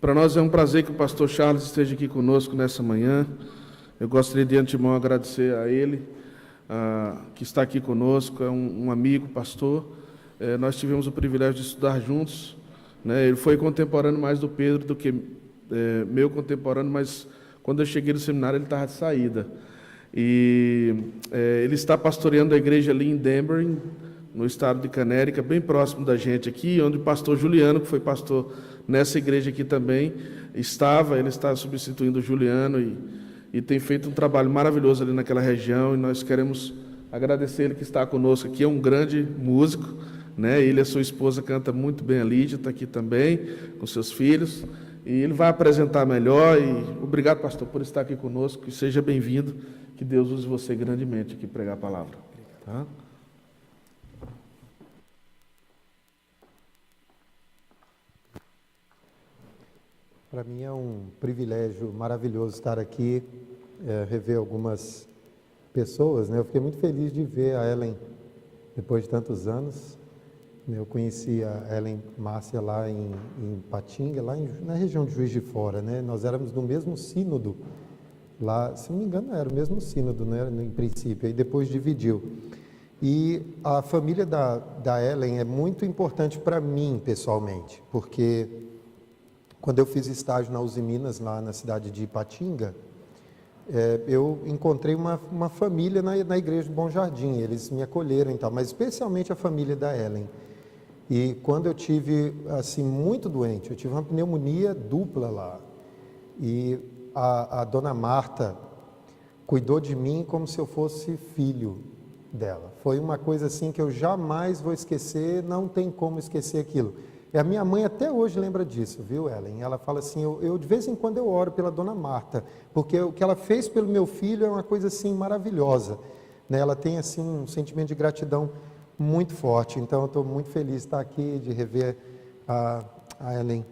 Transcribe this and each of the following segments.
Para nós é um prazer que o pastor Charles esteja aqui conosco nessa manhã. Eu gostaria de antemão agradecer a ele, que está aqui conosco, é um amigo, pastor. Nós tivemos o privilégio de estudar juntos, né? Ele foi contemporâneo mais do Pedro do que meu contemporâneo, mas quando eu cheguei no seminário ele estava de saída. E ele está pastoreando a igreja ali em Denver, no estado de Connecticut, bem próximo da gente aqui, onde o pastor Juliano, que foi pastor nessa igreja aqui também, ele está substituindo o Juliano e tem feito um trabalho maravilhoso ali naquela região, e nós queremos agradecer ele que está conosco aqui, é um grande músico, né? Ele e a sua esposa cantam muito bem, a Lídia está aqui também, com seus filhos, e ele vai apresentar melhor, e obrigado, pastor, por estar aqui conosco, e seja bem-vindo, que Deus use você grandemente aqui pregar a palavra. Tá? Para mim é um privilégio maravilhoso estar aqui, rever algumas pessoas, né? Eu fiquei muito feliz de ver a Ellen depois de tantos anos. Eu conheci a Ellen Márcia lá em Patinga, na região de Juiz de Fora, né? Nós éramos do mesmo sínodo lá, se não me engano era o mesmo sínodo, né? Em princípio, aí depois dividiu. E a família da Ellen é muito importante para mim pessoalmente, porque quando eu fiz estágio na Uzi Minas, lá na cidade de Ipatinga, eu encontrei uma família na igreja do Bom Jardim, eles me acolheram e tal, mas especialmente a família da Ellen. E quando eu tive, assim, muito doente, eu tive uma pneumonia dupla lá, e a dona Marta cuidou de mim como se eu fosse filho dela. Foi uma coisa assim que eu jamais vou esquecer, não tem como esquecer aquilo. E a minha mãe até hoje lembra disso, viu, Ellen? Ela fala assim, eu de vez em quando eu oro pela dona Marta, porque o que ela fez pelo meu filho é uma coisa assim maravilhosa, né? Ela tem assim um sentimento de gratidão muito forte, então eu estou muito feliz de estar aqui, de rever a Ellen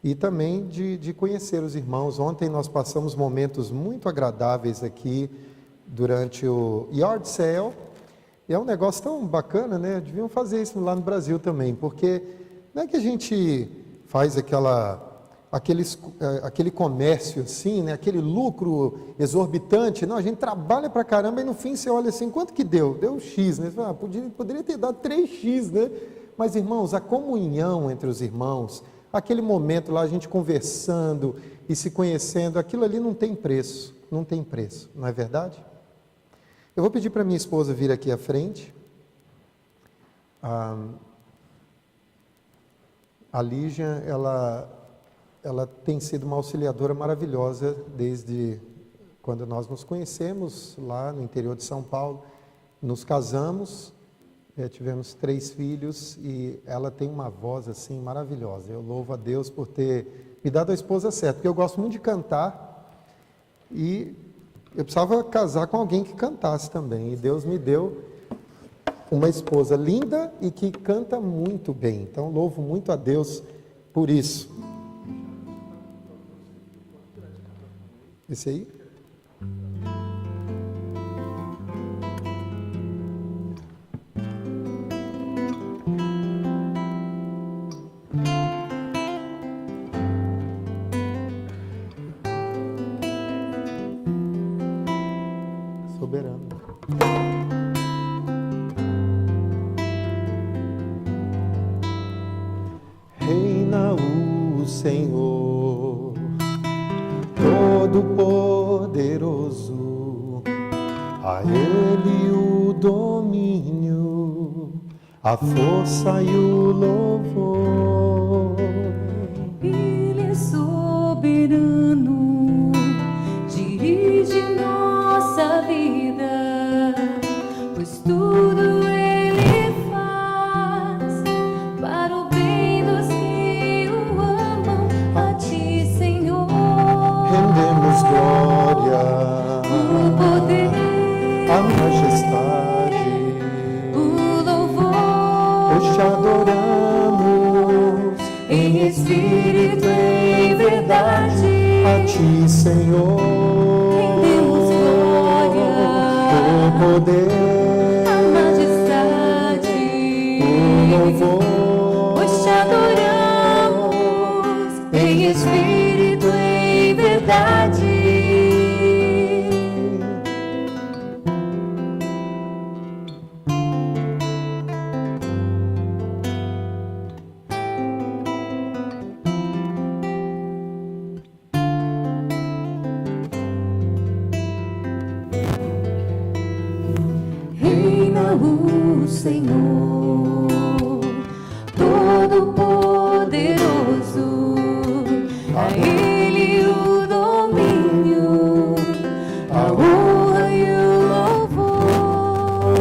e também de conhecer os irmãos. Ontem nós passamos momentos muito agradáveis aqui durante o Yard Sale, e é um negócio tão bacana, né? Deviam fazer isso lá no Brasil também, porque não é que a gente faz aquele comércio assim, né? Aquele lucro exorbitante. Não, a gente trabalha pra caramba e no fim você olha assim, quanto que deu? Deu X, né? Poderia ter dado 3X, né? Mas, irmãos, a comunhão entre os irmãos, aquele momento lá, a gente conversando e se conhecendo, aquilo ali não tem preço, não é verdade? Eu vou pedir para minha esposa vir aqui à frente. A Lígia, ela tem sido uma auxiliadora maravilhosa desde quando nós nos conhecemos lá no interior de São Paulo. Nos casamos, tivemos 3 filhos e ela tem uma voz assim maravilhosa. Eu louvo a Deus por ter me dado a esposa certa, porque eu gosto muito de cantar e eu precisava casar com alguém que cantasse também. E Deus me deu uma esposa linda e que canta muito bem. Então, louvo muito a Deus por isso. Esse aí? Soberano. Reina o Senhor, Todo-Poderoso, a Ele o domínio, a força e o louvor. Ele é soberano, dirige nossa vida, pois tudo Ele faz para o bem dos que o amam. A Ti, Senhor, Rendemos glória, o poder, a majestade, o louvor. pois te adoramos Em espírito e em verdade, a Ti, Senhor, rendemos glória, o poder, a majestade, o louvor, pois te adoramos. Em espírito em verdade. Reina o Senhor, Todo-Poderoso, a Ele o domínio, a honra e o louvor.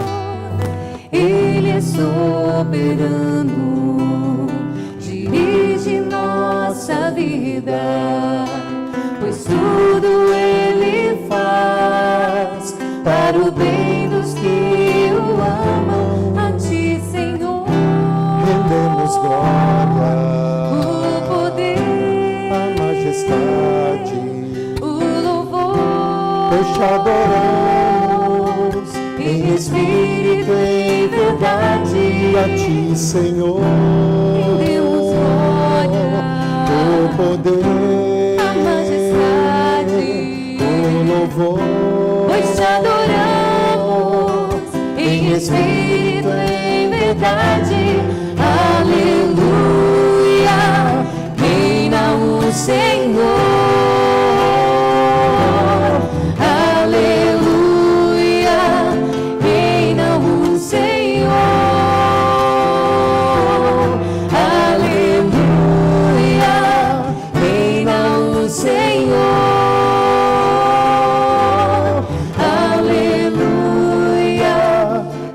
Ele é soberano, dirige nossa vida, pois tudo Ele faz para o bem dos que o amam. A Ti, Senhor, Rendemos glória, o poder, a majestade, o louvor, pois te adoramos em espírito e em verdade. a ti, Senhor, Rendemos glória, o poder, a majestade, o louvor, pois te adoramos em espírito e em verdade. Aleluia, reina o Senhor. Aleluia, reina o Senhor. Aleluia, reina o Senhor. Aleluia,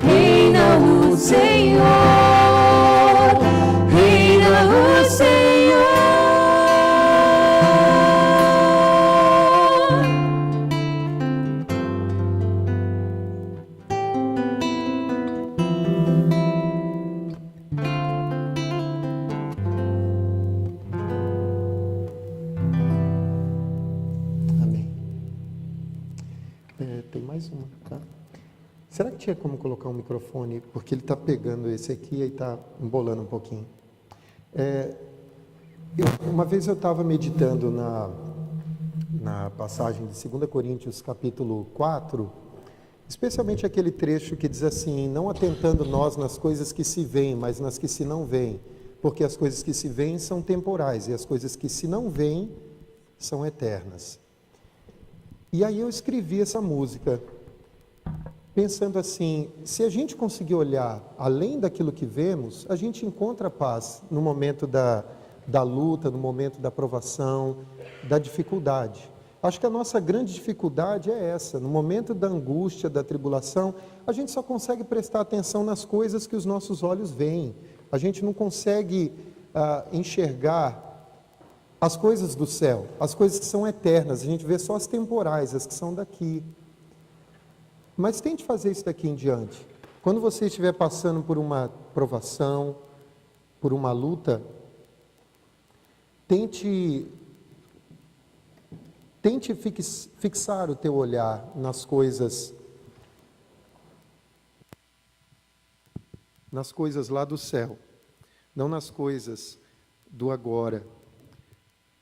reina o Senhor. Reina o Senhor. Amém. Tem mais uma, tá? Será que tinha como colocar um microfone? Porque ele está pegando esse aqui e está embolando um pouquinho. Uma vez eu estava meditando na passagem de 2 Coríntios, capítulo 4, especialmente aquele trecho que diz assim: não atentando nós nas coisas que se veem, mas nas que se não veem, porque as coisas que se veem são temporais e as coisas que se não veem são eternas. E aí eu escrevi essa música, pensando assim: se a gente conseguir olhar além daquilo que vemos, a gente encontra paz no momento da luta, no momento da provação, da dificuldade. Acho que a nossa grande dificuldade é essa: no momento da angústia, da tribulação, a gente só consegue prestar atenção nas coisas que os nossos olhos veem. A gente não consegue enxergar as coisas do céu, as coisas que são eternas. A gente vê só as temporais, as que são daqui. Mas tente fazer isso daqui em diante. Quando você estiver passando por uma provação, por uma luta, tente fixar o teu olhar nas coisas lá do céu, não nas coisas do agora,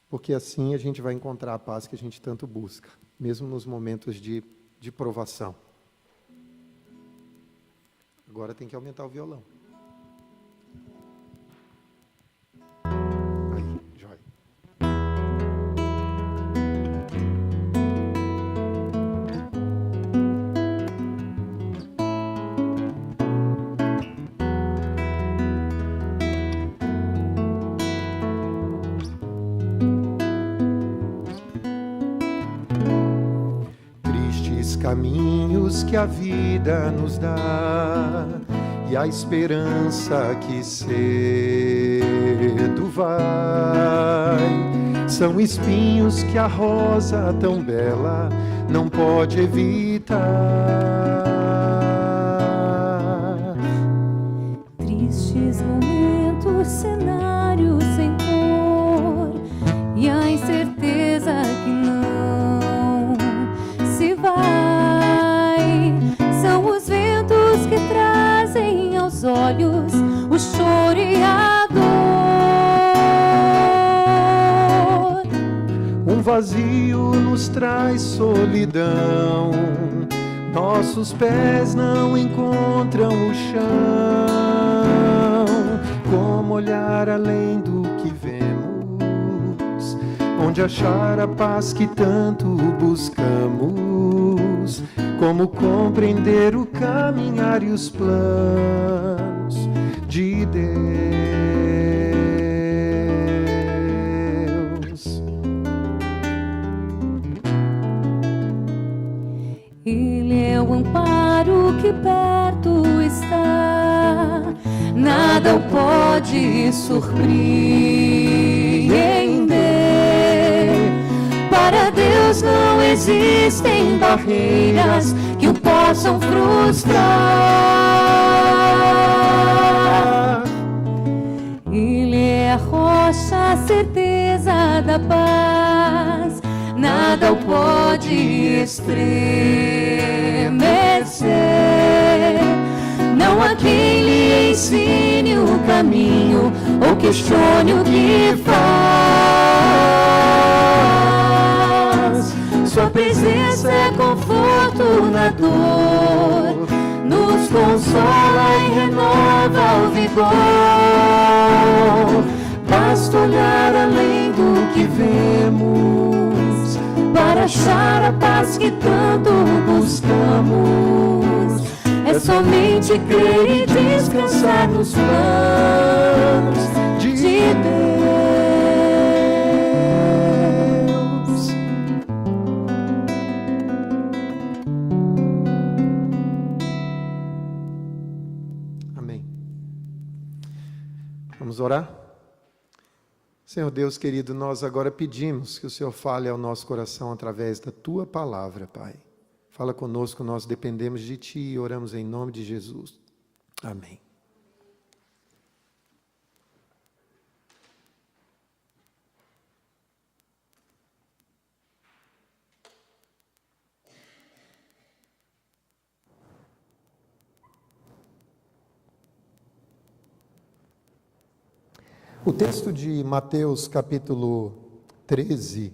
porque assim a gente vai encontrar a paz que a gente tanto busca, mesmo nos momentos de provação. Agora tem que aumentar o violão. Aí, joia. Tristes caminhos que a vida nos dá, e a esperança que cedo vai, são espinhos que a rosa tão bela não pode evitar. Tristes momentos, cenários sem cor, e a incerteza que não se vai, são os ventos que trazem aos olhos o choro e a dor. vazio nos traz solidão. Nossos pés não encontram o chão. Como olhar além do que vemos? Onde achar a paz que tanto buscamos? Como compreender o caminhar e os planos de Deus? Ele é o amparo que perto está, nada o pode surpreender. Para Deus não existem barreiras que o possam frustrar. Ele é a rocha, a certeza da paz, nada o pode estremecer. Não há quem lhe ensine o caminho ou questione o que faz. Sua presença é conforto na dor, nos consola e renova o vigor. Basta olhar além do que vemos para achar a paz que tanto buscamos. É somente crer e descansar nos planos de Deus. Amém. Vamos orar? Senhor Deus querido, nós agora pedimos que o Senhor fale ao nosso coração através da Tua palavra, Pai. Fala conosco, nós dependemos de Ti e oramos em nome de Jesus. Amém. O texto de Mateus capítulo 13,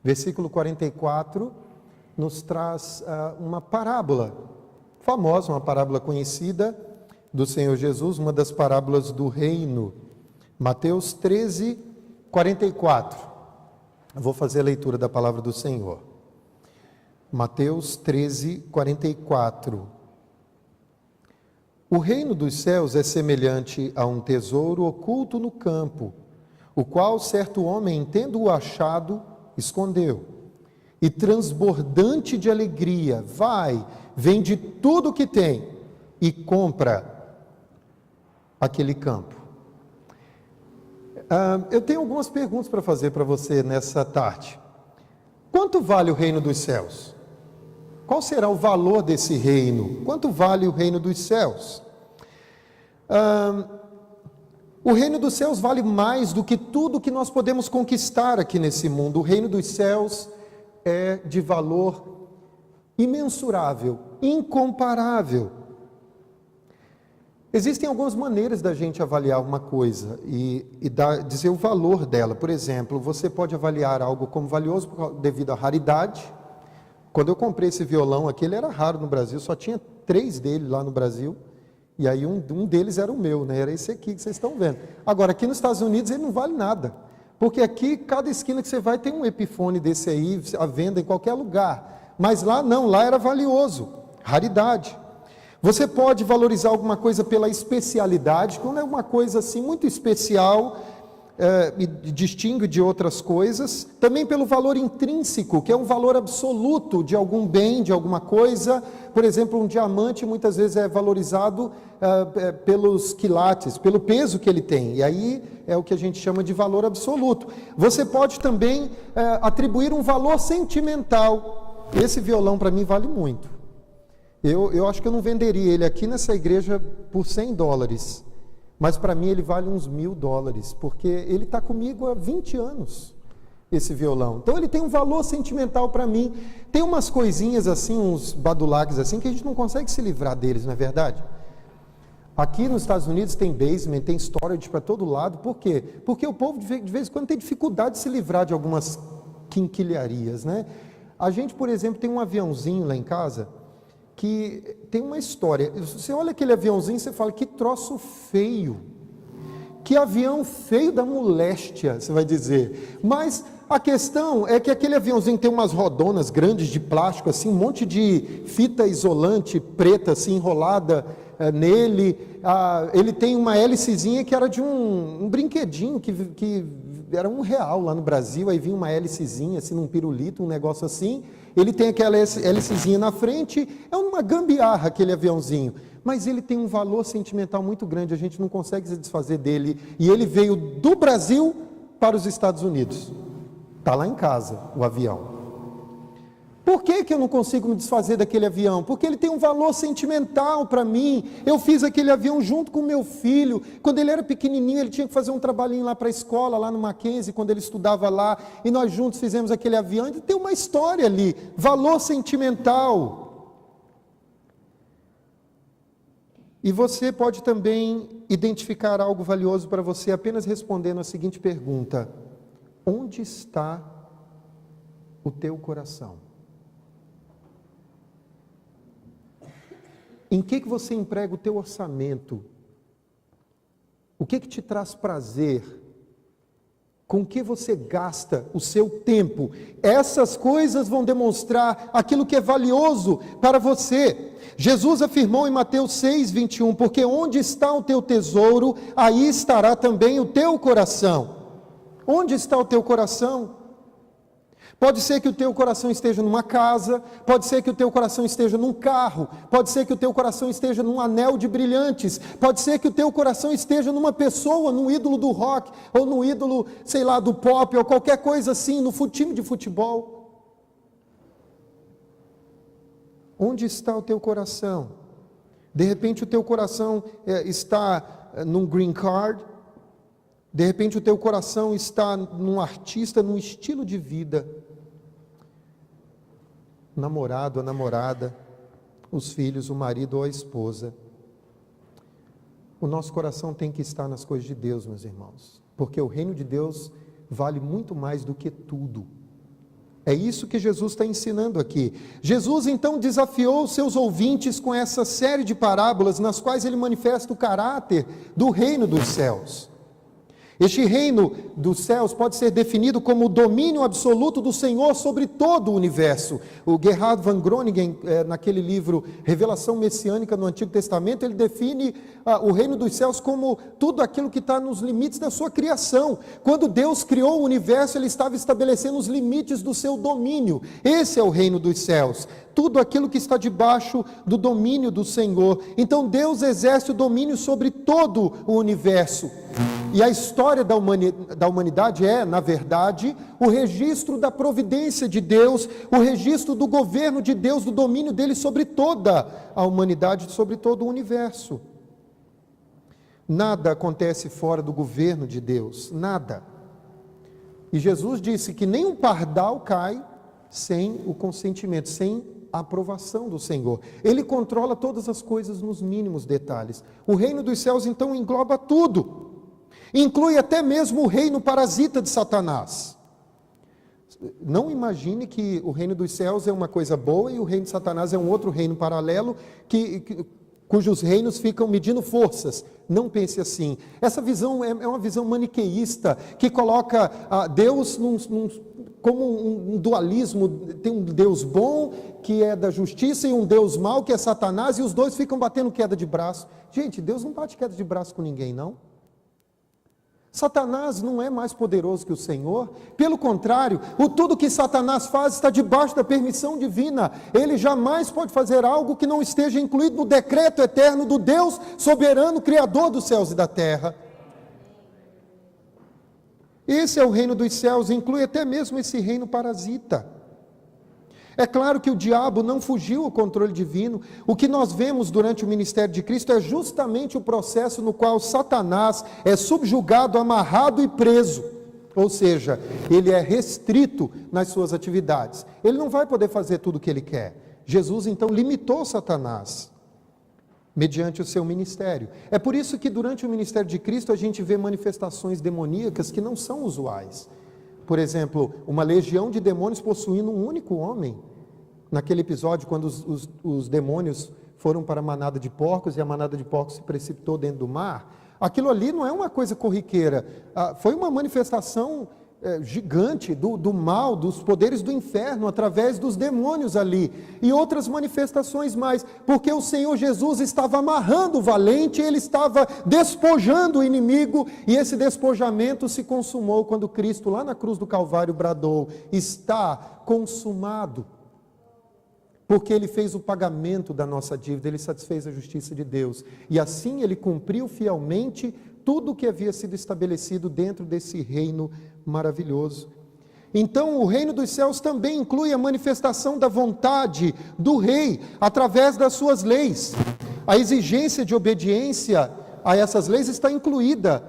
versículo 44, nos traz uma parábola famosa, uma parábola conhecida do Senhor Jesus, uma das parábolas do reino. Mateus 13, 44. Eu vou fazer a leitura da palavra do Senhor. Mateus 13, 44. O reino dos céus é semelhante a um tesouro oculto no campo, o qual certo homem, tendo-o achado, escondeu. E transbordante de alegria, vende tudo o que tem e compra aquele campo. Eu tenho algumas perguntas para fazer para você nessa tarde. Quanto vale o reino dos céus? Qual será o valor desse reino? Quanto vale o reino dos céus? O reino dos céus vale mais do que tudo que nós podemos conquistar aqui nesse mundo. O reino dos céus é de valor imensurável, incomparável. Existem algumas maneiras da gente avaliar uma coisa e dizer o valor dela. Por exemplo, você pode avaliar algo como valioso devido à raridade. Quando eu comprei esse violão aqui, ele era raro no Brasil, só tinha 3 dele lá no Brasil, e aí um deles era o meu, né? Era esse aqui que vocês estão vendo. Agora, aqui nos Estados Unidos ele não vale nada, porque aqui, cada esquina que você vai tem um Epiphone desse aí, à venda em qualquer lugar, mas lá não, lá era valioso, raridade. Você pode valorizar alguma coisa pela especialidade, quando é uma coisa assim muito especial, e distingue de outras coisas, também pelo valor intrínseco, que é um valor absoluto de algum bem, de alguma coisa. Por exemplo, um diamante muitas vezes é valorizado pelos quilates, pelo peso que ele tem, e aí é o que a gente chama de valor absoluto. Você pode também atribuir um valor sentimental. Esse violão para mim vale muito. Eu acho que eu não venderia ele aqui nessa igreja por $100, mas para mim ele vale uns $1.000, porque ele está comigo há 20 anos, esse violão. Então ele tem um valor sentimental para mim. Tem umas coisinhas assim, uns badulaques assim, que a gente não consegue se livrar deles, não é verdade? Aqui nos Estados Unidos tem basement, tem storage para todo lado. Por quê? Porque o povo de vez em quando tem dificuldade de se livrar de algumas quinquilharias, né? A gente, por exemplo, tem um aviãozinho lá em casa que tem uma história. Você olha aquele aviãozinho e você fala, que troço feio. Que avião feio da moléstia, você vai dizer. Mas a questão é que aquele aviãozinho tem umas rodonas grandes de plástico, assim, um monte de fita isolante preta, assim, enrolada nele. Ele tem uma hélicezinha que era de um brinquedinho que era R$1 lá no Brasil, aí vinha uma hélicezinha, assim, num pirulito, um negócio assim. Ele tem aquela hélicezinha na frente, é uma gambiarra aquele aviãozinho. Mas ele tem um valor sentimental muito grande, a gente não consegue se desfazer dele. E ele veio do Brasil para os Estados Unidos. Está lá em casa, o avião. Por que eu não consigo me desfazer daquele avião? Porque ele tem um valor sentimental para mim. Eu fiz aquele avião junto com o meu filho. Quando ele era pequenininho, ele tinha que fazer um trabalhinho lá para a escola, lá no Mackenzie, quando ele estudava lá. E nós juntos fizemos aquele avião. Ele tem uma história ali, valor sentimental. E você pode também identificar algo valioso para você apenas respondendo a seguinte pergunta: onde está o teu coração? Em que você emprega o teu orçamento? O que te traz prazer? Com que você gasta o seu tempo? Essas coisas vão demonstrar aquilo que é valioso para você. Jesus afirmou em Mateus 6:21, porque onde está o teu tesouro, aí estará também o teu coração. Onde está o teu coração? Pode ser que o teu coração esteja numa casa, pode ser que o teu coração esteja num carro, pode ser que o teu coração esteja num anel de brilhantes, pode ser que o teu coração esteja numa pessoa, num ídolo do rock, ou num ídolo, sei lá, do pop, ou qualquer coisa assim, no time de futebol. Onde está o teu coração? De repente o teu coração está num green card, de repente o teu coração está num artista, num estilo de vida. Namorado, a namorada, os filhos, o marido ou a esposa. O nosso coração tem que estar nas coisas de Deus, meus irmãos, porque o reino de Deus vale muito mais do que tudo. É isso que Jesus está ensinando aqui. Jesus então desafiou os seus ouvintes com essa série de parábolas nas quais ele manifesta o caráter do reino dos céus. Este reino dos céus pode ser definido como o domínio absoluto do Senhor sobre todo o universo. O Gerhard von Groningen, naquele livro Revelação Messiânica no Antigo Testamento, ele define o reino dos céus como tudo aquilo que está nos limites da sua criação. Quando Deus criou o universo, ele estava estabelecendo os limites do seu domínio. Esse é o reino dos céus. Tudo aquilo que está debaixo do domínio do Senhor. Então Deus exerce o domínio sobre todo o universo. E a história da humanidade é, na verdade, o registro da providência de Deus, o registro do governo de Deus, do domínio dele sobre toda a humanidade, sobre todo o universo. Nada acontece fora do governo de Deus, nada. E Jesus disse que nem um pardal cai sem o consentimento, sem a aprovação do Senhor. Ele controla todas as coisas nos mínimos detalhes. O reino dos céus então engloba tudo. Inclui até mesmo o reino parasita de Satanás. Não imagine que o reino dos céus é uma coisa boa e o reino de Satanás é um outro reino paralelo cujos reinos ficam medindo forças. Não pense assim. Essa visão é uma visão maniqueísta que coloca Deus como um dualismo. Tem um Deus bom que é da justiça e um Deus mau que é Satanás, e os dois ficam batendo queda de braço. Gente, Deus não bate queda de braço com ninguém, não. Satanás não é mais poderoso que o Senhor. Pelo contrário, tudo que Satanás faz está debaixo da permissão divina. Ele jamais pode fazer algo que não esteja incluído no decreto eterno do Deus soberano, Criador dos céus e da terra. Esse é o reino dos céus, inclui até mesmo esse reino parasita. É claro que o diabo não fugiu ao controle divino. O que nós vemos durante o ministério de Cristo é justamente o processo no qual Satanás é subjugado, amarrado e preso. Ou seja, ele é restrito nas suas atividades. Ele não vai poder fazer tudo o que ele quer. Jesus então limitou Satanás mediante o seu ministério. É por isso que durante o ministério de Cristo a gente vê manifestações demoníacas que não são usuais. por exemplo, uma legião de demônios possuindo um único homem. Naquele episódio, quando os demônios foram para a manada de porcos e a manada de porcos se precipitou dentro do mar, aquilo ali não é uma coisa corriqueira, foi uma manifestação gigante do mal, dos poderes do inferno, através dos demônios ali, e outras manifestações mais, porque o Senhor Jesus estava amarrando o valente, ele estava despojando o inimigo, e esse despojamento se consumou quando Cristo, lá na cruz do Calvário, bradou: está consumado. Porque ele fez o pagamento da nossa dívida, ele satisfez a justiça de Deus, e assim ele cumpriu fielmente tudo o que havia sido estabelecido dentro desse reino maravilhoso. Então, o reino dos céus também inclui a manifestação da vontade do rei, através das suas leis. A exigência de obediência a essas leis está incluída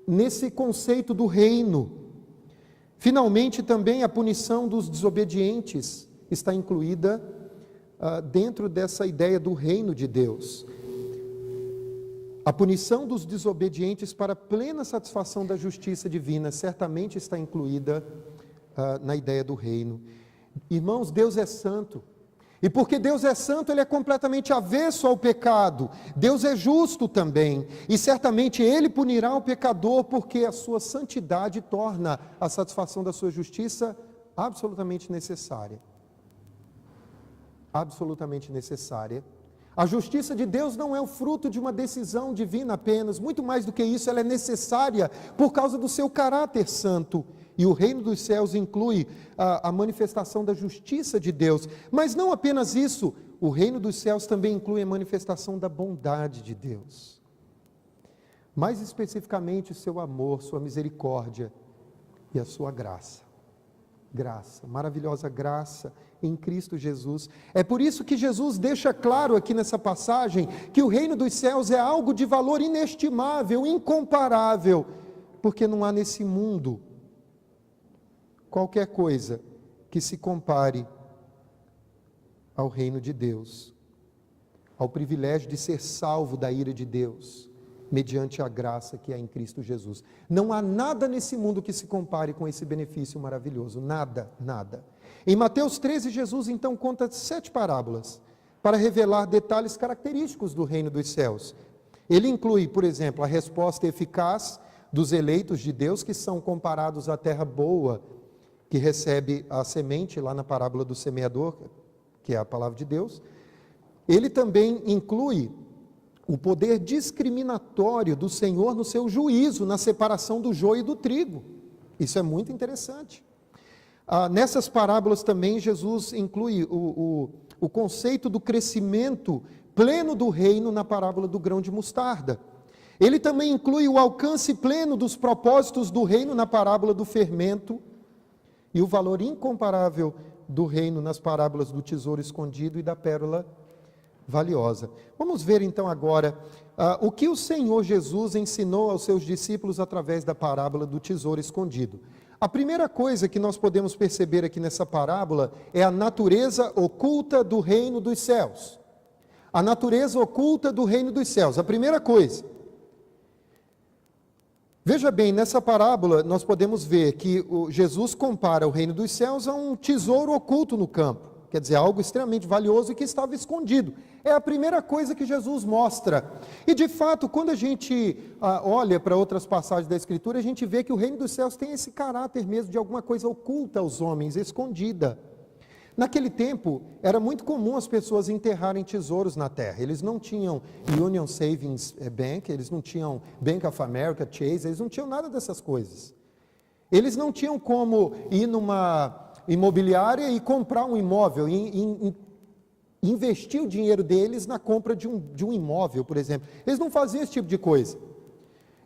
nesse conceito do reino. Finalmente, também a punição dos desobedientes está incluída dentro dessa ideia do reino de Deus. A punição dos desobedientes para plena satisfação da justiça divina certamente está incluída na ideia do reino. Irmãos, Deus é santo. E porque Deus é santo, Ele é completamente avesso ao pecado. Deus é justo também. E certamente Ele punirá o pecador, porque a sua santidade torna a satisfação da sua justiça absolutamente necessária. Absolutamente necessária. A justiça de Deus não é o fruto de uma decisão divina apenas, muito mais do que isso, ela é necessária por causa do seu caráter santo. E o reino dos céus inclui a manifestação da justiça de Deus. Mas não apenas isso, o reino dos céus também inclui a manifestação da bondade de Deus. Mais especificamente o seu amor, sua misericórdia e a sua graça. Graça, maravilhosa graça em Cristo Jesus. É por isso que Jesus deixa claro aqui nessa passagem que o reino dos céus é algo de valor inestimável, incomparável, porque não há nesse mundo qualquer coisa que se compare ao reino de Deus, ao privilégio de ser salvo da ira de Deus, mediante a graça que há em Cristo Jesus. Não há nada nesse mundo que se compare com esse benefício maravilhoso, nada, nada. Em Mateus 13, Jesus então conta 7 parábolas para revelar detalhes característicos do reino dos céus. Ele inclui, por exemplo, a resposta eficaz dos eleitos de Deus, que são comparados à terra boa, que recebe a semente, lá na parábola do semeador, que é a palavra de Deus. Ele também inclui o poder discriminatório do Senhor no seu juízo, na separação do joio e do trigo. Isso é muito interessante. Nessas parábolas também Jesus inclui o conceito do crescimento pleno do reino na parábola do grão de mostarda. Ele também inclui o alcance pleno dos propósitos do reino na parábola do fermento e o valor incomparável do reino nas parábolas do tesouro escondido e da pérola valiosa. Vamos ver então agora o que o Senhor Jesus ensinou aos seus discípulos através da parábola do tesouro escondido. A primeira coisa que nós podemos perceber aqui nessa parábola é a natureza oculta do reino dos céus. A natureza oculta do reino dos céus, a primeira coisa. Veja bem, nessa parábola nós podemos ver que Jesus compara o reino dos céus a um tesouro oculto no campo. Quer dizer, algo extremamente valioso e que estava escondido. É a primeira coisa que Jesus mostra. E de fato, quando a gente olha para outras passagens da Escritura, a gente vê que o reino dos céus tem esse caráter mesmo de alguma coisa oculta aos homens, escondida. Naquele tempo, era muito comum as pessoas enterrarem tesouros na terra. Eles não tinham Union Savings Bank, eles não tinham Bank of America, Chase, eles não tinham nada dessas coisas. Eles não tinham como ir numa imobiliária e comprar um imóvel, e investir o dinheiro deles na compra de um imóvel, por exemplo. Eles não faziam esse tipo de coisa.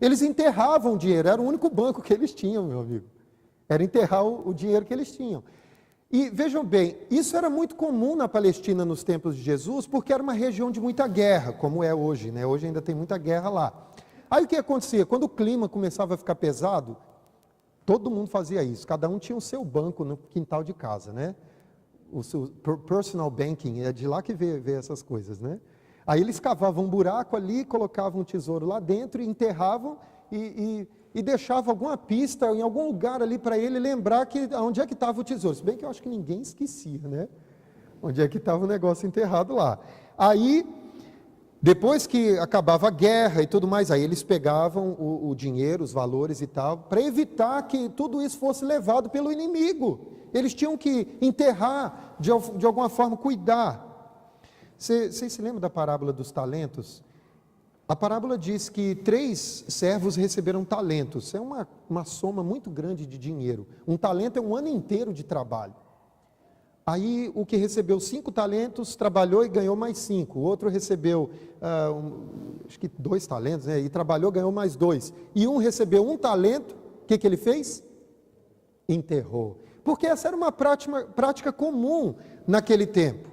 Eles enterravam o dinheiro, era o único banco que eles tinham, meu amigo. Era enterrar o dinheiro que eles tinham. E vejam bem, isso era muito comum na Palestina nos tempos de Jesus, porque era uma região de muita guerra, como é hoje, né? Hoje ainda tem muita guerra lá. Aí o que acontecia? Quando o clima começava a ficar pesado, todo mundo fazia isso, cada um tinha o seu banco no quintal de casa, né? O seu personal banking, é de lá que vê essas coisas, né? Aí eles cavavam um buraco ali, colocavam um tesouro lá dentro, enterravam e e deixava alguma pista em algum lugar ali para ele lembrar que onde é que estava o tesouro. Se bem que eu acho que ninguém esquecia, né? Onde é que estava o negócio enterrado lá. Aí, depois que acabava a guerra e tudo mais, aí eles pegavam o dinheiro, os valores e tal, para evitar que tudo isso fosse levado pelo inimigo. Eles tinham que enterrar, de alguma forma, cuidar. Vocês se lembram da parábola dos talentos? A parábola diz que 3 servos receberam talentos. Isso é uma soma muito grande de dinheiro. Um talento é um ano inteiro de trabalho. Aí o que recebeu 5 talentos, trabalhou e ganhou mais 5. O outro recebeu, acho que 2 talentos, né? E trabalhou, ganhou mais 2. E um recebeu 1 talento, o que ele fez? Enterrou. Porque essa era uma prática comum naquele tempo.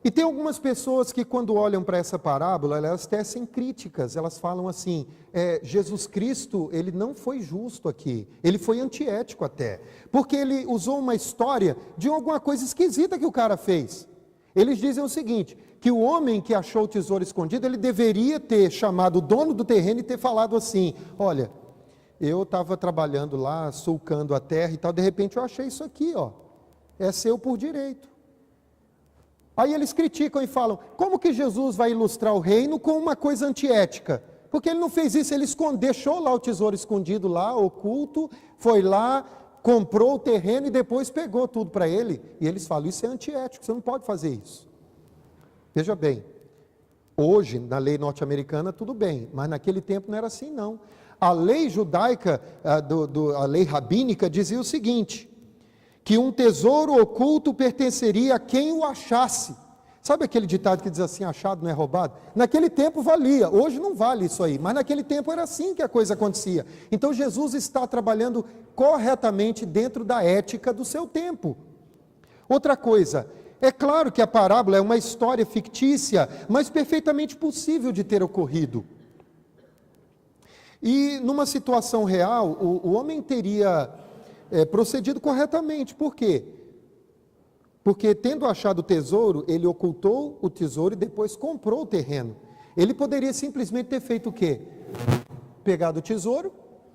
E tem algumas pessoas que quando olham para essa parábola, elas tecem críticas, elas falam assim, Jesus Cristo, ele não foi justo aqui, ele foi antiético até, porque ele usou uma história de alguma coisa esquisita que o cara fez. Eles dizem o seguinte, que o homem que achou o tesouro escondido, ele deveria ter chamado o dono do terreno e ter falado assim, olha, eu estava trabalhando lá, sulcando a terra e tal, de repente eu achei isso aqui, ó, é seu por direito. Aí eles criticam e falam, como que Jesus vai ilustrar o reino com uma coisa antiética? Porque ele não fez isso, ele deixou lá o tesouro escondido lá, oculto, foi lá, comprou o terreno e depois pegou tudo para ele. E eles falam, isso é antiético, você não pode fazer isso. Veja bem, hoje na lei norte-americana tudo bem, mas naquele tempo não era assim não. A lei judaica, a lei rabínica dizia o seguinte, que um tesouro oculto pertenceria a quem o achasse. Sabe aquele ditado que diz assim, achado não é roubado? Naquele tempo valia, hoje não vale isso aí, mas naquele tempo era assim que a coisa acontecia. Então Jesus está trabalhando corretamente dentro da ética do seu tempo. Outra coisa, é claro que a parábola é uma história fictícia, mas perfeitamente possível de ter ocorrido. E numa situação real, o homem teria procedido corretamente. Por quê? Porque tendo achado o tesouro, ele ocultou o tesouro e depois comprou o terreno. Ele poderia simplesmente ter feito o quê? Pegado o tesouro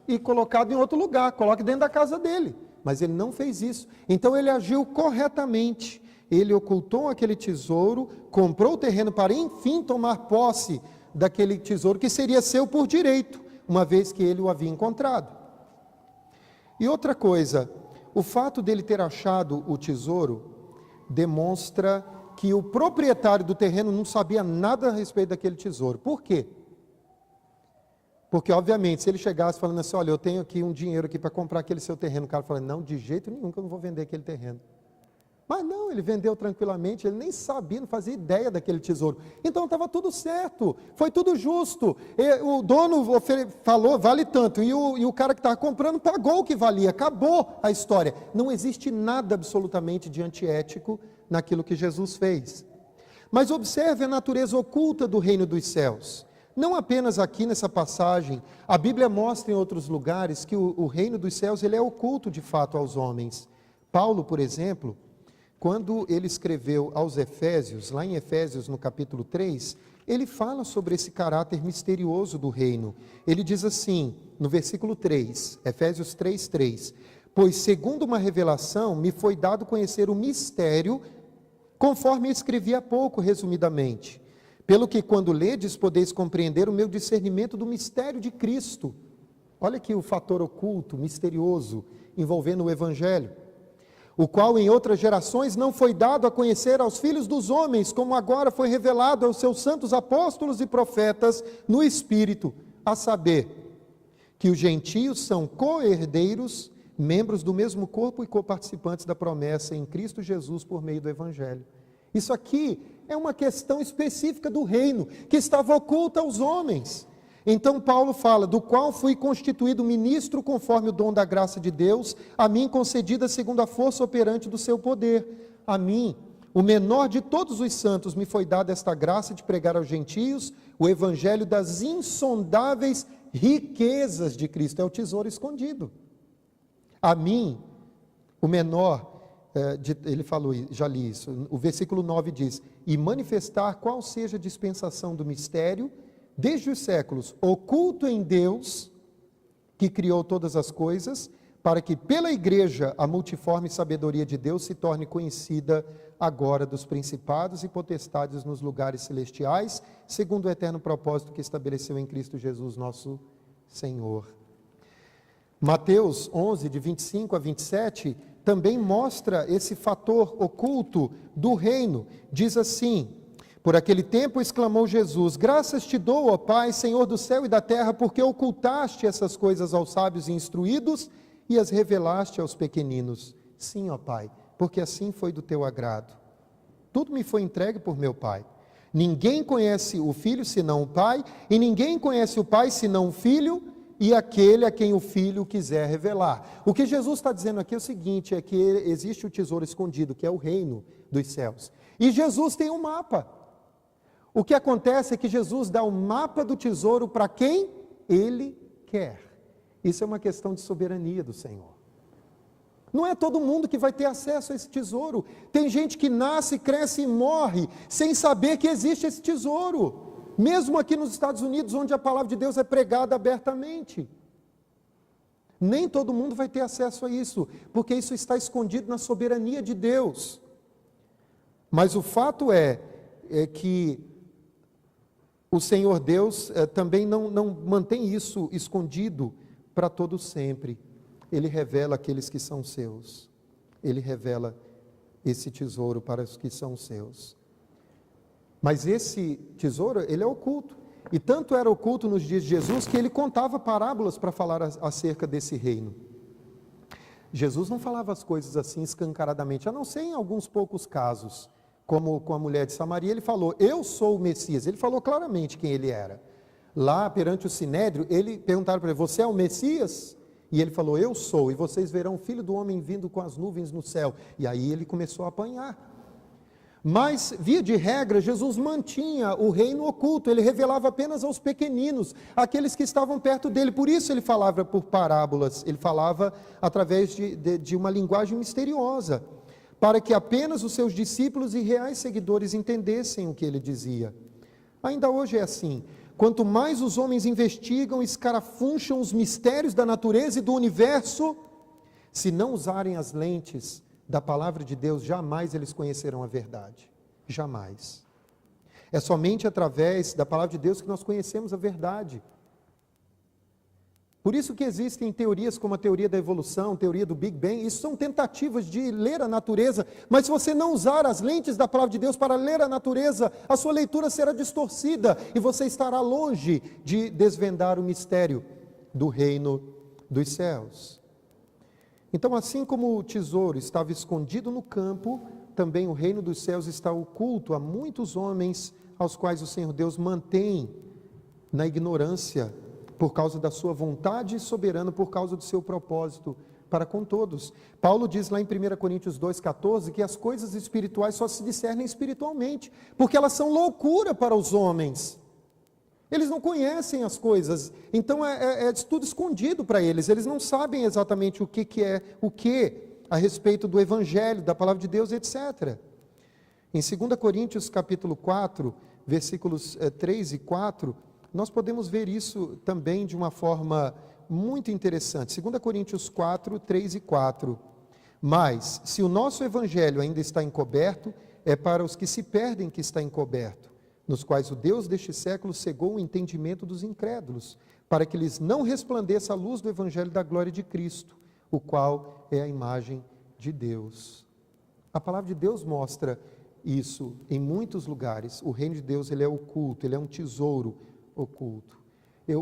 e colocado em outro lugar, coloque dentro da casa dele. Mas ele não fez isso. Então ele agiu corretamente. Ele ocultou aquele tesouro, comprou o terreno para enfim tomar posse daquele tesouro que seria seu por direito, uma vez que ele o havia encontrado. E outra coisa, o fato dele ter achado o tesouro demonstra que o proprietário do terreno não sabia nada a respeito daquele tesouro. Por quê? Porque, obviamente, se ele chegasse falando assim, olha, eu tenho aqui um dinheiro aqui para comprar aquele seu terreno, o cara fala, não, de jeito nenhum que eu não vou vender aquele terreno. Mas não, ele vendeu tranquilamente, ele nem sabia, não fazia ideia daquele tesouro. Então estava tudo certo, foi tudo justo. O dono falou, vale tanto, e o cara que estava comprando pagou o que valia, acabou a história. Não existe nada absolutamente de antiético naquilo que Jesus fez. Mas observe a natureza oculta do reino dos céus. Não apenas aqui nessa passagem, a Bíblia mostra em outros lugares que o reino dos céus ele é oculto de fato aos homens. Paulo, por exemplo, quando ele escreveu aos Efésios, lá em Efésios no capítulo 3, ele fala sobre esse caráter misterioso do reino. Ele diz assim, no versículo 3, Efésios 3:3, pois segundo uma revelação me foi dado conhecer o mistério, conforme escrevi há pouco, resumidamente, pelo que quando ledes podeis compreender o meu discernimento do mistério de Cristo. Olha aqui o fator oculto, misterioso, envolvendo o Evangelho, o qual em outras gerações não foi dado a conhecer aos filhos dos homens, como agora foi revelado aos seus santos apóstolos e profetas no Espírito, a saber, que os gentios são co-herdeiros, membros do mesmo corpo e coparticipantes da promessa em Cristo Jesus por meio do Evangelho. Isso aqui é uma questão específica do reino, que estava oculta aos homens. Então Paulo fala, do qual fui constituído ministro conforme o dom da graça de Deus, a mim concedida segundo a força operante do seu poder. A mim, o menor de todos os santos, me foi dada esta graça de pregar aos gentios o evangelho das insondáveis riquezas de Cristo. É o tesouro escondido. A mim, o menor, ele falou, já li isso, o versículo 9 diz, e manifestar qual seja a dispensação do mistério, desde os séculos, oculto em Deus, que criou todas as coisas, para que pela igreja a multiforme sabedoria de Deus se torne conhecida agora dos principados e potestades nos lugares celestiais, segundo o eterno propósito que estabeleceu em Cristo Jesus, nosso Senhor. Mateus 11, de 25 a 27, também mostra esse fator oculto do reino. Diz assim: por aquele tempo exclamou Jesus: graças te dou, ó Pai, Senhor do céu e da terra, porque ocultaste essas coisas aos sábios e instruídos e as revelaste aos pequeninos. Sim, ó Pai, porque assim foi do teu agrado. Tudo me foi entregue por meu Pai. Ninguém conhece o Filho senão o Pai, e ninguém conhece o Pai senão o Filho, e aquele a quem o Filho quiser revelar. O que Jesus está dizendo aqui é o seguinte, é que existe o tesouro escondido, que é o reino dos céus. E Jesus tem um mapa. O que acontece é que Jesus dá o mapa do tesouro para quem Ele quer. Isso é uma questão de soberania do Senhor. Não é todo mundo que vai ter acesso a esse tesouro. Tem gente que nasce, cresce e morre sem saber que existe esse tesouro. Mesmo aqui nos Estados Unidos, onde a palavra de Deus é pregada abertamente. Nem todo mundo vai ter acesso a isso, porque isso está escondido na soberania de Deus. Mas o fato é que o Senhor Deus também não mantém isso escondido para todo sempre. Ele revela aqueles que são seus. Ele revela esse tesouro para os que são seus. Mas esse tesouro, ele é oculto. E tanto era oculto nos dias de Jesus que ele contava parábolas para falar acerca desse reino. Jesus não falava as coisas assim escancaradamente, a não ser em alguns poucos casos. Como com a mulher de Samaria, ele falou: eu sou o Messias. Ele falou claramente quem ele era. Lá perante o Sinédrio, perguntaram para ele: você é o Messias? E ele falou: eu sou, e vocês verão o Filho do Homem vindo com as nuvens no céu. E aí ele começou a apanhar. Mas, via de regra, Jesus mantinha o reino oculto, ele revelava apenas aos pequeninos, aqueles que estavam perto dele. Por isso ele falava por parábolas, ele falava através de uma linguagem misteriosa, para que apenas os seus discípulos e reais seguidores entendessem o que ele dizia. Ainda hoje é assim. Quanto mais os homens investigam, escarafuncham os mistérios da natureza e do universo, se não usarem as lentes da palavra de Deus, jamais eles conhecerão a verdade. Jamais. É somente através da palavra de Deus que nós conhecemos a verdade. Por isso que existem teorias como a teoria da evolução, teoria do Big Bang. Isso são tentativas de ler a natureza, mas se você não usar as lentes da palavra de Deus para ler a natureza, a sua leitura será distorcida e você estará longe de desvendar o mistério do reino dos céus. Então, assim como o tesouro estava escondido no campo, também o reino dos céus está oculto a muitos homens aos quais o Senhor Deus mantém na ignorância, por causa da sua vontade soberana, por causa do seu propósito para com todos. Paulo diz lá em 1 Coríntios 2,14 que as coisas espirituais só se discernem espiritualmente, porque elas são loucura para os homens. Eles não conhecem as coisas, então é tudo escondido para eles. Eles não sabem exatamente o que é o que a respeito do Evangelho, da Palavra de Deus, etc. Em 2 Coríntios capítulo 4, versículos 3 e 4, nós podemos ver isso também de uma forma muito interessante. 2 Coríntios 4, 3 e 4. Mas, se o nosso Evangelho ainda está encoberto, é para os que se perdem que está encoberto, nos quais o Deus deste século cegou o entendimento dos incrédulos, para que lhes não resplandeça a luz do Evangelho da glória de Cristo, o qual é a imagem de Deus. A palavra de Deus mostra isso em muitos lugares. O reino de Deus, ele é oculto, ele é um tesouro oculto.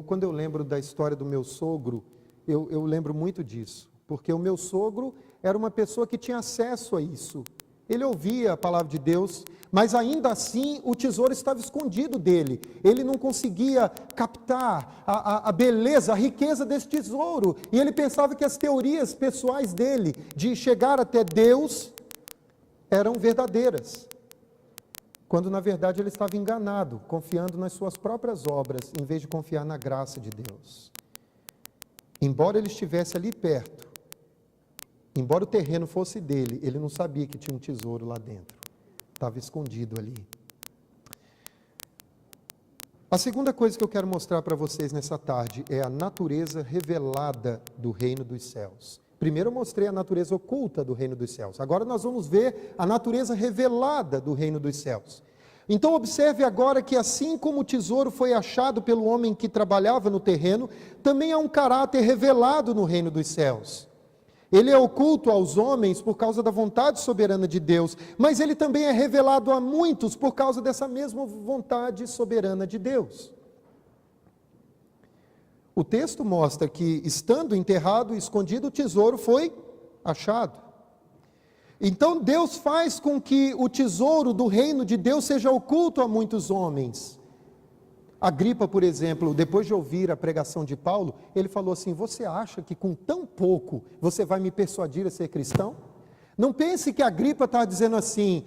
Quando eu lembro da história do meu sogro, eu lembro muito disso, porque o meu sogro era uma pessoa que tinha acesso a isso. Ele ouvia a palavra de Deus, mas ainda assim o tesouro estava escondido dele. Ele não conseguia captar a beleza, a riqueza desse tesouro. E ele pensava que as teorias pessoais dele de chegar até Deus eram verdadeiras, quando na verdade ele estava enganado, confiando nas suas próprias obras, em vez de confiar na graça de Deus. Embora ele estivesse ali perto, embora o terreno fosse dele, ele não sabia que tinha um tesouro lá dentro. Estava escondido ali. A segunda coisa que eu quero mostrar para vocês nessa tarde é a natureza revelada do reino dos céus. Primeiro eu mostrei a natureza oculta do reino dos céus. Agora nós vamos ver a natureza revelada do reino dos céus. Então observe agora que assim como o tesouro foi achado pelo homem que trabalhava no terreno, também há um caráter revelado no reino dos céus. Ele é oculto aos homens por causa da vontade soberana de Deus, mas ele também é revelado a muitos por causa dessa mesma vontade soberana de Deus. O texto mostra que, estando enterrado e escondido, o tesouro foi achado. Então Deus faz com que o tesouro do reino de Deus seja oculto a muitos homens. Agripa, por exemplo, depois de ouvir a pregação de Paulo, ele falou assim: você acha que com tão pouco você vai me persuadir a ser cristão? Não pense que Agripa estava dizendo assim: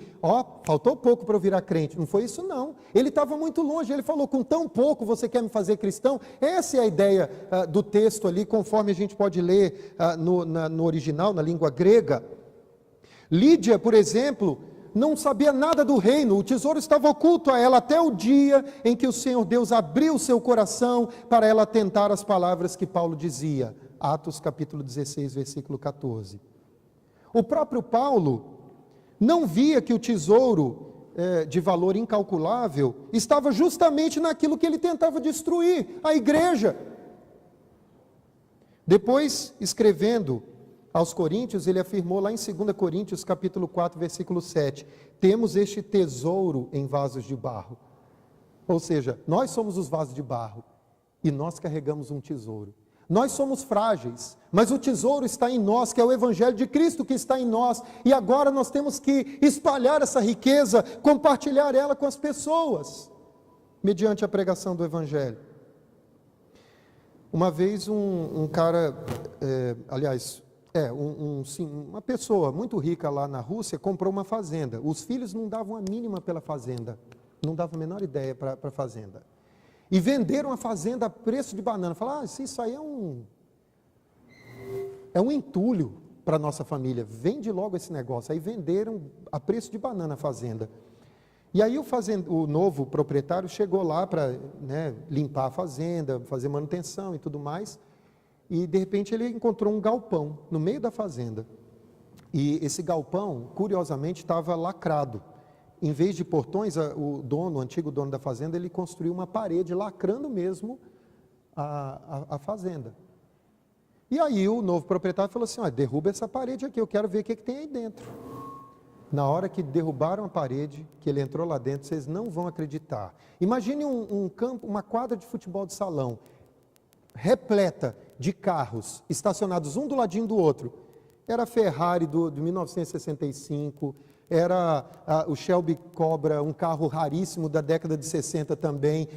faltou pouco para eu virar crente. Não foi isso não. Ele estava muito longe, ele falou: com tão pouco você quer me fazer cristão? Essa é a ideia do texto ali, conforme a gente pode ler no original, na língua grega. Lídia, por exemplo, não sabia nada do reino, o tesouro estava oculto a ela até o dia em que o Senhor Deus abriu o seu coração para ela atentar às palavras que Paulo dizia. Atos capítulo 16, versículo 14. O próprio Paulo não via que o tesouro de valor incalculável estava justamente naquilo que ele tentava destruir, a igreja. Depois, escrevendo aos Coríntios, ele afirmou lá em 2 Coríntios capítulo 4, versículo 7, temos este tesouro em vasos de barro. Ou seja, nós somos os vasos de barro e nós carregamos um tesouro. Nós somos frágeis, mas o tesouro está em nós, que é o Evangelho de Cristo que está em nós, e agora nós temos que espalhar essa riqueza, compartilhar ela com as pessoas, mediante a pregação do Evangelho. Uma vez um cara, uma pessoa muito rica lá na Rússia comprou uma fazenda. Os filhos não davam a mínima pela fazenda, não davam a menor ideia para a fazenda. E venderam a fazenda a preço de banana. Falaram: isso aí é um entulho para a nossa família, vende logo esse negócio. Aí venderam a preço de banana a fazenda. E aí o novo proprietário chegou lá para limpar a fazenda, fazer manutenção e tudo mais. E de repente ele encontrou um galpão no meio da fazenda. E esse galpão, curiosamente, estava lacrado. Em vez de portões, o antigo dono da fazenda, ele construiu uma parede lacrando mesmo a fazenda. E aí o novo proprietário falou assim: derruba essa parede aqui, eu quero ver o que tem aí dentro. Na hora que derrubaram a parede, que ele entrou lá dentro, vocês não vão acreditar. Imagine um campo, uma quadra de futebol de salão, repleta de carros, estacionados um do ladinho do outro. Era a Ferrari de 1965, era o Shelby Cobra, um carro raríssimo da década de 60 também,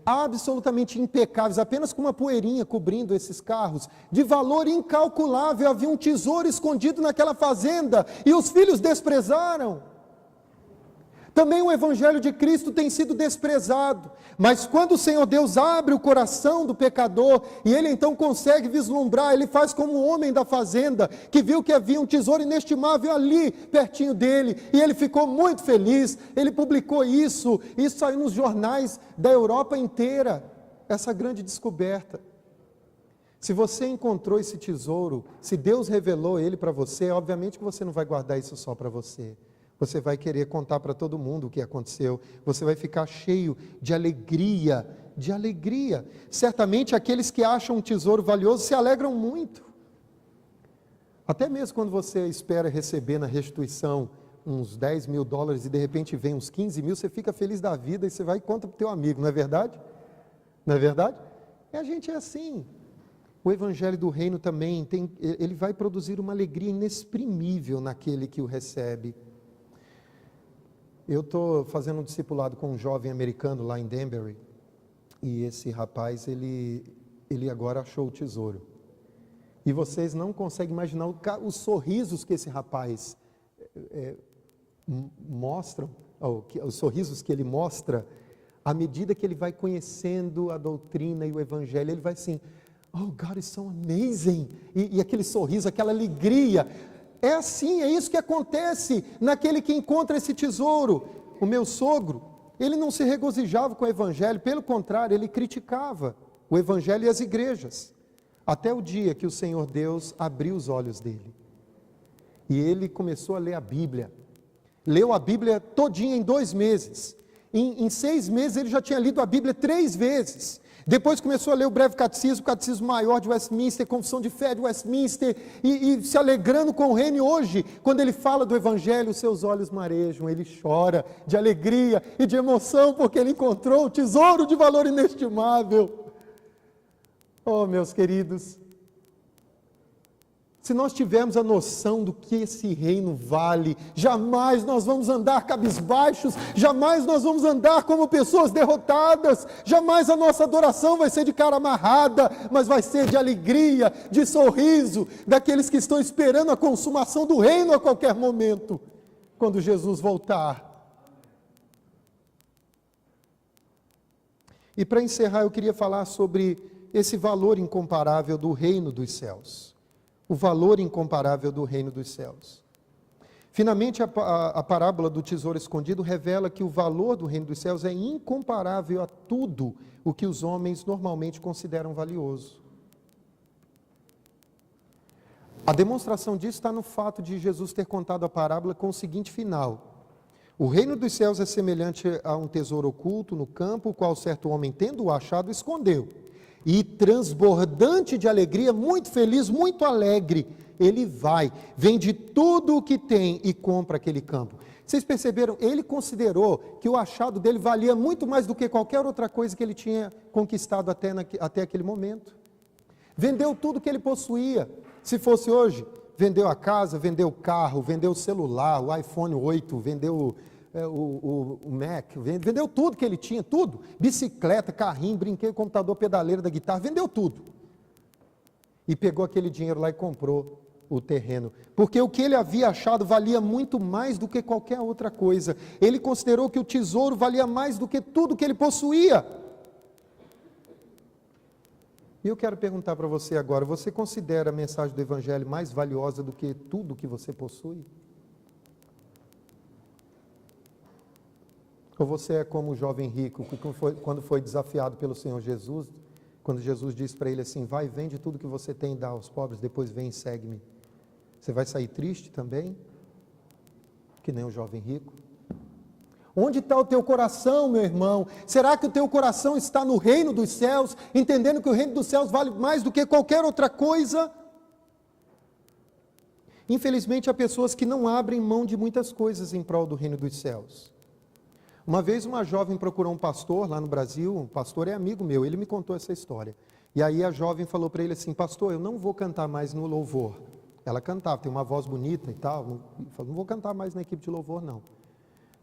absolutamente impecáveis, apenas com uma poeirinha cobrindo esses carros, de valor incalculável. Havia um tesouro escondido naquela fazenda, e os filhos desprezaram. Também o Evangelho de Cristo tem sido desprezado, mas quando o Senhor Deus abre o coração do pecador, e ele então consegue vislumbrar, ele faz como o homem da fazenda, que viu que havia um tesouro inestimável ali, pertinho dele, e ele ficou muito feliz. Ele publicou isso saiu nos jornais da Europa inteira, essa grande descoberta. Se você encontrou esse tesouro, se Deus revelou ele para você, obviamente que você não vai guardar isso só para você. Você vai querer contar para todo mundo o que aconteceu. Você vai ficar cheio de alegria, de alegria. Certamente aqueles que acham um tesouro valioso se alegram muito. Até mesmo quando você espera receber na restituição uns 10 mil dólares e de repente vem uns 15 mil, você fica feliz da vida e você vai e conta para o teu amigo, não é verdade? Não é verdade? A gente é assim. O Evangelho do Reino também, ele vai produzir uma alegria inexprimível naquele que o recebe. Eu estou fazendo um discipulado com um jovem americano lá em Danbury, e esse rapaz, ele agora achou o tesouro. E vocês não conseguem imaginar os sorrisos que esse rapaz mostra, os sorrisos que ele mostra, à medida que ele vai conhecendo a doutrina e o Evangelho. Ele vai assim: oh, God is so amazing, e aquele sorriso, aquela alegria. É assim, é isso que acontece naquele que encontra esse tesouro. O meu sogro, Ele não se regozijava com o evangelho, pelo contrário, ele criticava o evangelho e as igrejas. Até o dia que o Senhor Deus abriu os olhos dele. E ele começou a ler a Bíblia. Leu a Bíblia todinha em 2 meses. Em 6 meses ele já tinha lido a Bíblia 3 vezes. Depois começou a ler o breve catecismo, o catecismo maior de Westminster, confissão de fé de Westminster, e se alegrando com o reino. E hoje, quando ele fala do evangelho, os seus olhos marejam, ele chora de alegria e de emoção, porque ele encontrou o tesouro de valor inestimável. Oh, meus queridos, se nós tivermos a noção do que esse reino vale, jamais nós vamos andar cabisbaixos, jamais nós vamos andar como pessoas derrotadas, jamais a nossa adoração vai ser de cara amarrada, mas vai ser de alegria, de sorriso, daqueles que estão esperando a consumação do reino a qualquer momento, quando Jesus voltar. E para encerrar, eu queria falar sobre esse valor incomparável do reino dos céus. O valor incomparável do reino dos céus. Finalmente, a parábola do tesouro escondido revela que o valor do reino dos céus é incomparável a tudo o que os homens normalmente consideram valioso. A demonstração disso está no fato de Jesus ter contado a parábola com o seguinte final: o reino dos céus é semelhante a um tesouro oculto no campo, o qual certo homem, tendo-o achado, escondeu. E transbordante de alegria, muito feliz, muito alegre, ele vai, vende tudo o que tem e compra aquele campo. Vocês perceberam? Ele considerou que o achado dele valia muito mais do que qualquer outra coisa que ele tinha conquistado até aquele momento. Vendeu tudo que ele possuía. Se fosse hoje, vendeu a casa, vendeu o carro, vendeu o celular, o iPhone 8, vendeu o Mac, vendeu tudo que ele tinha, tudo, bicicleta, carrinho, brinquedo, computador, pedaleira da guitarra, vendeu tudo, e pegou aquele dinheiro lá e comprou o terreno, porque o que ele havia achado valia muito mais do que qualquer outra coisa. Ele considerou que o tesouro valia mais do que tudo que ele possuía. E eu quero perguntar para você agora: você considera a mensagem do evangelho mais valiosa do que tudo que você possui? Ou você é como o jovem rico, que quando foi desafiado pelo Senhor Jesus, quando Jesus disse para ele assim: vai, vende tudo que você tem e dá aos pobres, depois vem e segue-me. Você vai sair triste também? Que nem o jovem rico? Onde está o teu coração, meu irmão? Será que o teu coração está no reino dos céus, entendendo que o reino dos céus vale mais do que qualquer outra coisa? Infelizmente, há pessoas que não abrem mão de muitas coisas em prol do reino dos céus. Uma vez uma jovem procurou um pastor lá no Brasil, um pastor é amigo meu, ele me contou essa história. E aí a jovem falou para ele assim: pastor, eu não vou cantar mais no louvor. Ela cantava, tem uma voz bonita e tal, não vou cantar mais na equipe de louvor não.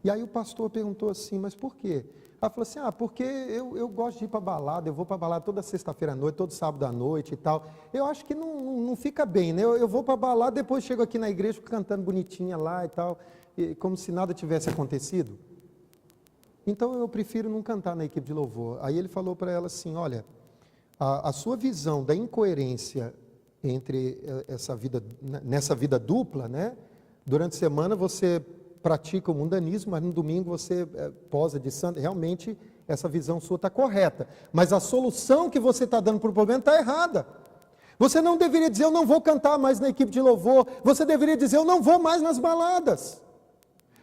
E aí o pastor perguntou assim: mas por quê? Ela falou assim: porque eu gosto de ir para balada, eu vou para balada toda sexta-feira à noite, todo sábado à noite e tal. Eu acho que não fica bem, né? Eu vou para balada, depois chego aqui na igreja cantando bonitinha lá e tal, como se nada tivesse acontecido. Então eu prefiro não cantar na equipe de louvor. Aí ele falou para ela assim: olha, a sua visão da incoerência entre nessa vida dupla, né? Durante a semana você pratica o mundanismo, mas no domingo você posa de santo. Realmente essa visão sua está correta, mas a solução que você está dando para o problema está errada. Você não deveria dizer: eu não vou cantar mais na equipe de louvor. Você deveria dizer: eu não vou mais nas baladas.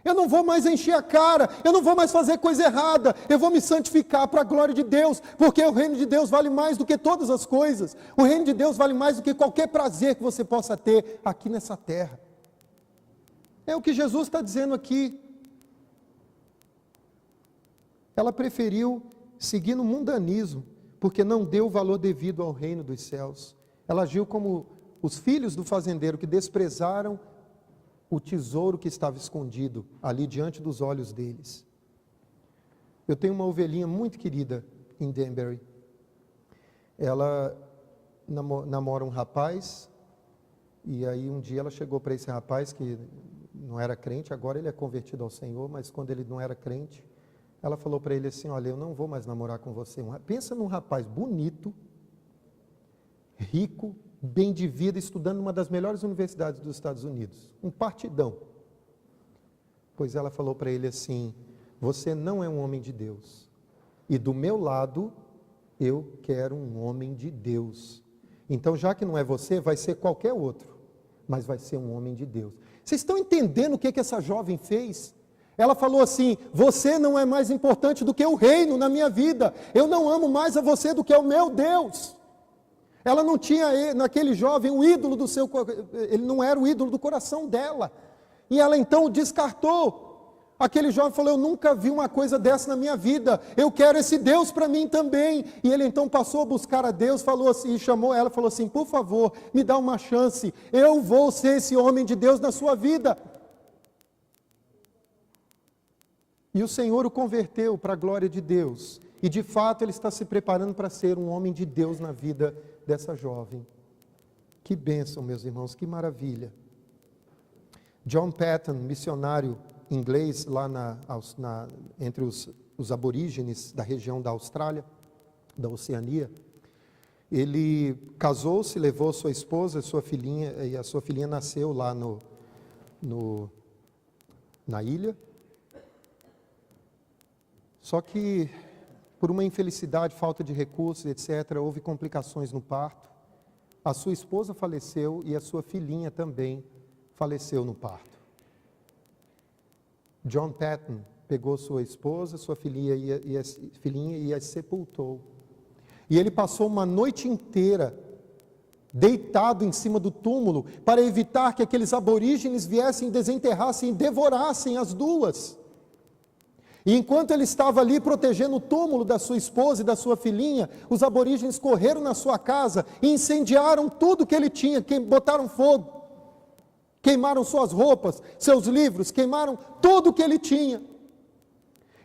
Eu não vou mais encher a cara, eu não vou mais fazer coisa errada, eu vou me santificar para a glória de Deus, porque o reino de Deus vale mais do que todas as coisas. O reino de Deus vale mais do que qualquer prazer que você possa ter aqui nessa terra. É o que Jesus está dizendo aqui. Ela preferiu seguir no mundanismo, porque não deu o valor devido ao reino dos céus. Ela agiu como os filhos do fazendeiro que desprezaram o tesouro que estava escondido ali diante dos olhos deles. Eu tenho uma ovelhinha muito querida em Danbury. Ela namora um rapaz, e aí um dia ela chegou para esse rapaz que não era crente, agora ele é convertido ao Senhor, mas quando ele não era crente, ela falou para ele assim: olha, eu não vou mais namorar com você. Pensa num rapaz bonito, rico, bem de vida, estudando numa das melhores universidades dos Estados Unidos, um partidão. Pois ela falou para ele assim: você não é um homem de Deus. E do meu lado, eu quero um homem de Deus. Então, já que não é você, vai ser qualquer outro, mas vai ser um homem de Deus. Vocês estão entendendo o que essa jovem fez? Ela falou assim: você não é mais importante do que o reino na minha vida. Eu não amo mais a você do que ao meu Deus. Ela não tinha naquele jovem o ídolo do seu, ele não era o ídolo do coração dela. E ela então o descartou. Aquele jovem falou: eu nunca vi uma coisa dessa na minha vida, eu quero esse Deus para mim também. E ele então passou a buscar a Deus, falou assim, e chamou ela, falou assim: por favor, me dá uma chance, eu vou ser esse homem de Deus na sua vida. E o Senhor o converteu para a glória de Deus, e de fato ele está se preparando para ser um homem de Deus na vida dessa jovem. Que bênção, meus irmãos, que maravilha. John Paton, missionário inglês lá entre os aborígenes da região da Austrália, da Oceania, ele casou-se, levou sua esposa, sua filhinha, e a sua filhinha nasceu lá na ilha. Só que, por uma infelicidade, falta de recursos, etc., houve complicações no parto. A sua esposa faleceu e a sua filhinha também faleceu no parto. John Paton pegou sua esposa, sua filhinha e as sepultou. E ele passou uma noite inteira deitado em cima do túmulo para evitar que aqueles aborígenes viessem, desenterrassem e devorassem as duas. E enquanto ele estava ali protegendo o túmulo da sua esposa e da sua filhinha, os aborígenes correram na sua casa e incendiaram tudo que ele tinha, botaram fogo. Queimaram suas roupas, seus livros, queimaram tudo o que ele tinha.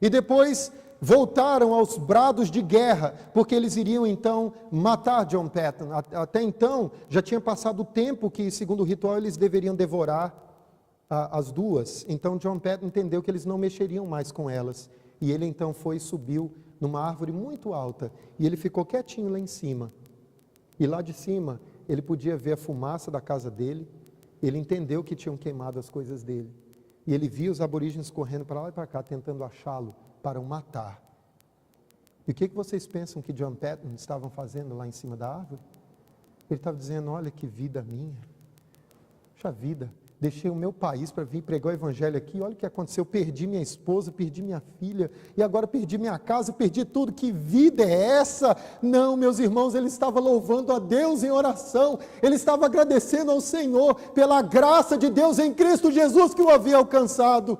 E depois voltaram aos brados de guerra, porque eles iriam então matar John Paton. Até então, já tinha passado o tempo que, segundo o ritual, eles deveriam devorar as duas. Então John Paton entendeu que eles não mexeriam mais com elas. E ele então foi e subiu numa árvore muito alta. E ele ficou quietinho lá em cima. E lá de cima, ele podia ver a fumaça da casa dele. Ele entendeu que tinham queimado as coisas dele. E ele via os aborígenes correndo para lá e para cá, tentando achá-lo para o matar. E o que vocês pensam que John Paton estavam fazendo lá em cima da árvore? Ele estava dizendo: olha que vida minha. Puxa vida, deixei o meu país para vir pregar o evangelho aqui. Olha o que aconteceu, perdi minha esposa, perdi minha filha, e agora perdi minha casa, perdi tudo. Que vida é essa? Não, meus irmãos, ele estava louvando a Deus em oração, ele estava agradecendo ao Senhor pela graça de Deus em Cristo Jesus que o havia alcançado.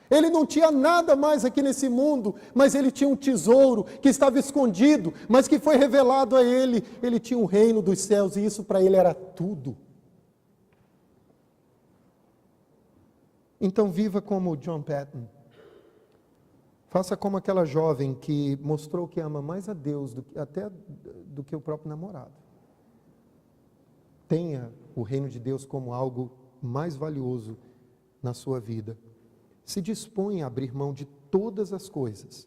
Ele não tinha nada mais aqui nesse mundo, mas ele tinha um tesouro que estava escondido, mas que foi revelado a ele. Ele tinha o reino dos céus e isso para ele era tudo. Então viva como John Paton. Faça como aquela jovem que mostrou que ama mais a Deus até do que o próprio namorado. Tenha o reino de Deus como algo mais valioso na sua vida. Se dispõe a abrir mão de todas as coisas,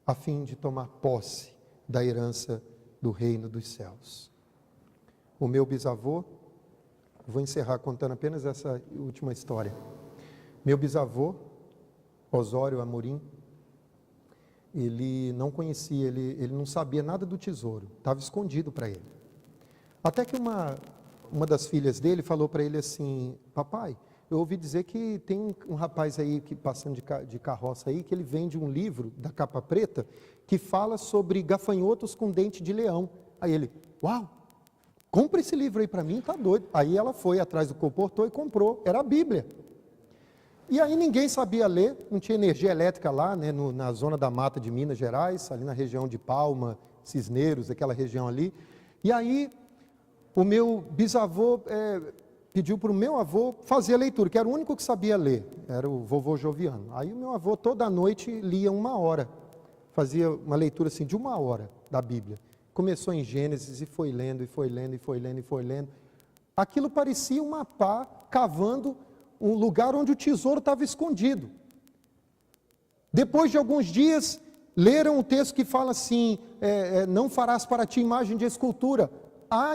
a fim de tomar posse da herança do reino dos céus. O meu bisavô, vou encerrar contando apenas essa última história. Meu bisavô, Osório Amorim, ele não conhecia, ele não sabia nada do tesouro, estava escondido para ele. Até que uma das filhas dele falou para ele assim: papai, eu ouvi dizer que tem um rapaz aí que passando de carroça aí, que ele vende um livro da capa preta, que fala sobre gafanhotos com dente de leão. Aí ele: uau, compra esse livro aí para mim, tá doido. Aí ela foi atrás do comportor e comprou, era a Bíblia. E aí ninguém sabia ler, não tinha energia elétrica lá, né, na zona da mata de Minas Gerais, ali na região de Palma, Cisneiros, aquela região ali. E aí o meu bisavô pediu para o meu avô fazer a leitura, que era o único que sabia ler, era o vovô Joviano. Aí o meu avô toda noite lia 1 hora, fazia uma leitura assim de 1 hora da Bíblia. Começou em Gênesis e foi lendo, e foi lendo, e foi lendo, e foi lendo. Aquilo parecia uma pá cavando um lugar onde o tesouro estava escondido. Depois de alguns dias, leram um texto que fala assim: não farás para ti imagem de escultura.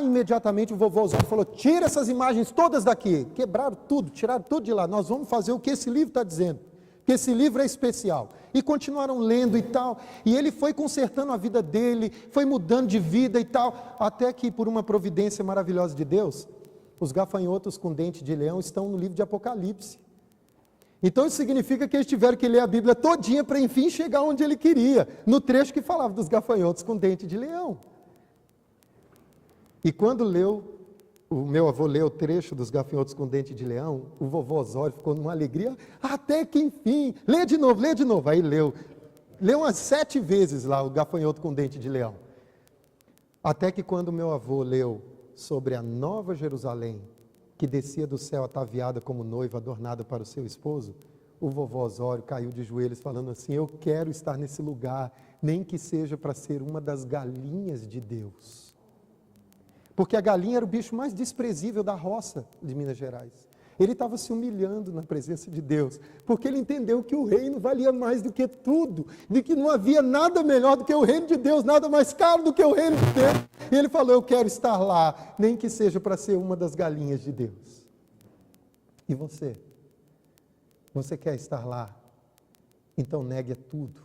Imediatamente o vovô Osório falou: tira essas imagens todas daqui. Quebraram tudo, tiraram tudo de lá. Nós vamos fazer o que esse livro está dizendo. que esse livro é especial. E continuaram lendo e tal, e ele foi consertando a vida dele, foi mudando de vida e tal, até que por uma providência maravilhosa de Deus, os gafanhotos com dente de leão estão no livro de Apocalipse. Então isso significa que eles tiveram que ler a Bíblia todinha para enfim chegar onde ele queria, no trecho que falava dos gafanhotos com dente de leão. E quando o meu avô leu o trecho dos gafanhotos com dente de leão, o vovô Osório ficou numa alegria, até que enfim, lê de novo. Aí leu umas 7 vezes lá o gafanhoto com dente de leão. Até que quando o meu avô leu sobre a nova Jerusalém, que descia do céu ataviada como noiva adornada para o seu esposo, o vovô Osório caiu de joelhos falando assim, eu quero estar nesse lugar, nem que seja para ser uma das galinhas de Deus. Porque a galinha era o bicho mais desprezível da roça de Minas Gerais. Ele estava se humilhando na presença de Deus, porque ele entendeu que o reino valia mais do que tudo, de que não havia nada melhor do que o reino de Deus, nada mais caro do que o reino de Deus. E ele falou, eu quero estar lá, nem que seja para ser uma das galinhas de Deus. E você? Você quer estar lá? Então negue tudo.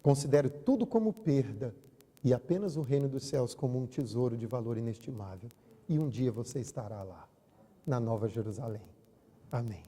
Considere tudo como perda e apenas o reino dos céus como um tesouro de valor inestimável. E um dia você estará lá, na Nova Jerusalém. Amém.